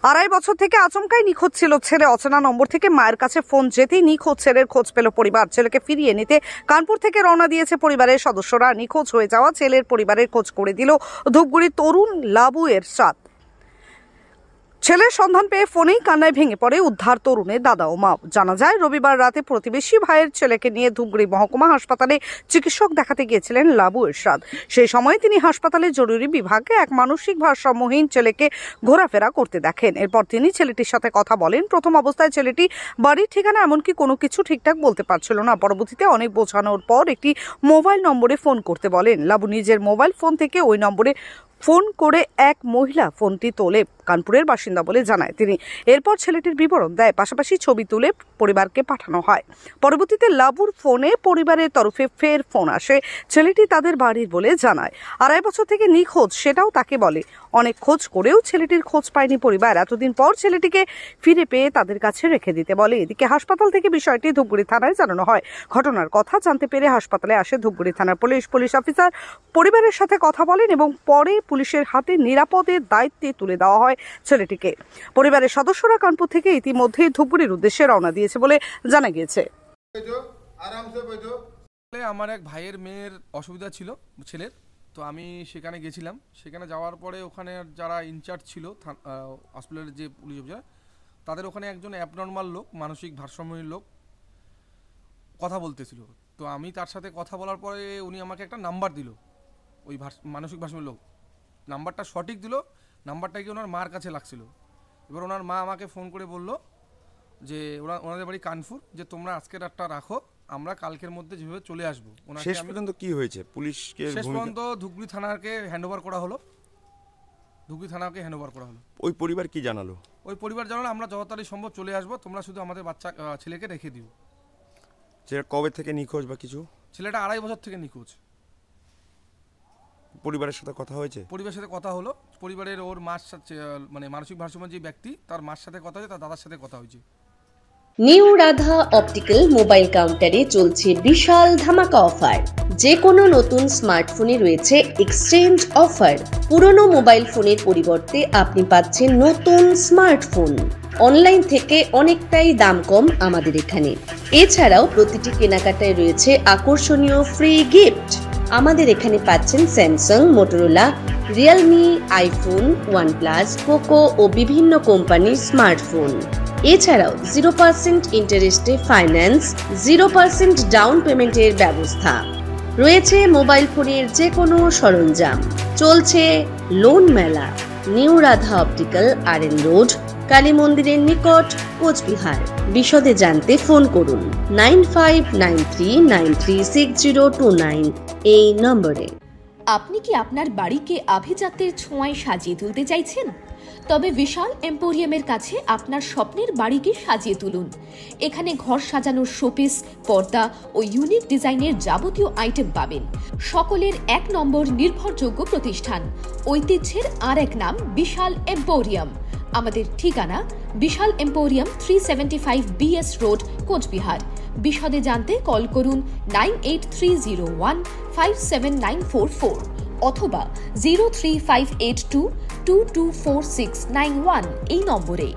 আড়াই বছর থেকে আচমকাই নিখোঁজ ছিল ছেলে। অচেনা নম্বর থেকে মায়ের কাছে ফোন যেতেই নিখোঁজ ছেলের খোঁজ পেল পরিবার। ছেলেকে ফিরিয়ে নিতে কানপুর থেকে রওনা দিয়েছে পরিবারের সদস্যরা। নিখোঁজ হয়ে যাওয়া ছেলের পরিবারের খোঁজ করে দিল ধূপগুড়ির তরুণ লাবু এরশাদ। ছেলের সন্ধান পেয়ে ফোনেই কান্নায় ভেঙে পড়ে উদ্ধার তরুণের দাদা ও মা। জানা যায়, রবিবার রাতে প্রতিবেশী ভাইয়ের ছেলেকে নিয়ে ধূপগুড়ি মহকুমা হাসপাতালে চিকিৎসক দেখাতে গিয়েছিলেন লাবু এরশাদ। সেই সময় তিনি হাসপাতালের জরুরি বিভাগে এক মানসিক ভারসাম্যহীন ছেলেকে ঘোরাফেরা করতে দেখেন। এরপর তিনি ছেলেটির সাথে কথা বলেন। প্রথম অবস্থায় ছেলেটি বাড়ির ঠিকানা এমনকি কোনো কিছু ঠিকঠাক বলতে পারছিল না। পরবর্তীতে অনেক বোঝানোর পর একটি মোবাইল নম্বরে ফোন করতে বলেন। লাবু নিজের মোবাইল ফোন থেকে ওই নম্বরে ফোন করে এক মহিলা ফোনটি তোলে। কানপুরের বাসিন্দা বলে জানায় তিনি। এরপর ছেলেটির বিবরণ দেয়, পাশাপাশি ছবি তুলে পরিবারকে পাঠানো হয়। পরবর্তীতে লাবুর ফোনে পরিবারের তরফে ফের ফোন আসে। ছেলেটি তাদের বাড়ির বলে জানায়। আড়াই বছর থেকে নিখোঁজ, সেটাও তাকে বলে। অনেক খোঁজ করেও ছেলেটির খোঁজ পায়নি পরিবার। এতদিন পর ছেলেটিকে ফিরে পেয়ে তাদের কাছে রেখে দিতে বলে। এদিকে হাসপাতাল থেকে বিষয়টি ধূপগুড়ি থানায় জানানো হয়। ঘটনার কথা জানতে পেরে হাসপাতালে আসে ধূপগুড়ি থানার পুলিশ অফিসার। পরিবারের সাথে কথা বলেন এবং পরে পুলিশের হাতে নিরাপদের দায়িত্বে তুলে দেওয়া হয় ছেলেটিকে। পরিবারের সদস্যরা কানপুর থেকে ইতিমধ্যে ধূপগুড়ির উদ্দেশ্যে রওনা দিয়েছে বলে জানা গিয়েছে। আমার এক ভাইয়ের মেয়ের অসুবিধা ছিল ছেলের, তো আমি সেখানে গেছিলাম। সেখানে যাওয়ার পরে ওখানে যারা ইনচার্জ ছিল হসপিটালের যে পুলিশ অফিসার, তাদের ওখানে একজন অ্যাবনর্মাল লোক, মানসিক ভারসাম্যহীন লোক কথা বলতেছিল। তো আমি তার সাথে কথা বলার পরে উনি আমাকে একটা নাম্বার দিল। ওই মানসিক ভারসাম্য লোক নাম্বারটা সঠিক দিল, নাম্বারটা কি ওনার মার কাছে লাগছিল। এবার ওনার মা আমাকে ফোন করে বলল যে ওনাদের বাড়ি কানপুর, যে তোমরা আজকে রাতটা রাখো, আমরা কালকের মধ্যে যেভাবে চলে আসবো। শেষ পর্যন্ত কি হয়েছে? পুলিশকে শেষ পর্যন্ত ধূপগুড়ি থানাকে হ্যান্ডওভার করা হলো। ধূপগুড়ি থানাকে হ্যান্ডওভার করা হলো। ওই পরিবার কি জানালো? ওই পরিবার জানালো আমরা যত তাড়াতাড়ি সম্ভব চলে আসবো, তোমরা শুধু আমাদের বাচ্চা ছেলেকে রেখে দিও। সেটা কবে থেকে নিখোঁজ বা কিছু? ছেলেটা আড়াই বছর থেকে নিখোঁজ। পরিবারের সাথে কথা হয়েছে? পরিবারের সাথে কথা হলো। পরিবারের ওর মার সাথে, মানে মানসিক ভারসাম্য যে ব্যক্তি, তার মার সাথে কথা হয়েছে, তার দাদার সাথে কথা হয়েছে। নিউ রাধা অপটিক্যাল মোবাইল কাউন্টারে চলছে বিশাল ধামাকা অফার। যে কোনো নতুন স্মার্টফোনে রয়েছে এক্সচেঞ্জ অফার। পুরনো মোবাইল ফোনের পরিবর্তে আপনি পাচ্ছেন নতুন স্মার্টফোন। অনলাইন থেকে অনেকটাই দাম কম আমাদের এখানে। এছাড়াও প্রতিটি কেনাকাটায় রয়েছে আকর্ষণীয় ফ্রি গিফট। আমাদের এখানে পাচ্ছেন Samsung, Motorola, Realme, iPhone, OnePlus, Poco ও বিভিন্ন কোম্পানির স্মার্টফোন। এছাড়াও 0% ইন্টারেস্টে ফাইন্যান্স, 0% ডাউন পেমেন্টের ব্যবস্থা রয়েছে। মোবাইল ফোনের যে কোনো সরঞ্জাম। চলছে লোন মেলা। New Radha optical, R road, Kali মন্দিরের নিকট, কোচবিহার। বিশদে জানতে ফোন করুন 9593936029 এই নম্বরে। আপনি কি আপনার বাড়িকে আভিজাত্যের ছোঁয়ায় সাজিয়ে তুলতে চাইছেন? তবে বিশাল এম্পোরিয়ামের কাছে আপনার স্বপ্নের বাড়িকে সাজিয়ে তুলুন। এখানে ঘর সাজানোর শোপিস, পর্দা ও ইউনিক ডিজাইনের যাবতীয় আইটেম পাবেন। সকলের এক নম্বর নির্ভরযোগ্য প্রতিষ্ঠান। ঐতিহ্যের আর এক নাম বিশাল এম্পোরিয়াম। আমাদের ঠিকানা বিশাল এম্পোরিয়াম, 375 BS রোড, কোচবিহার। বিশদে জানতে কল করুন 9830157944 অথবা 03582224691 এই নম্বরে।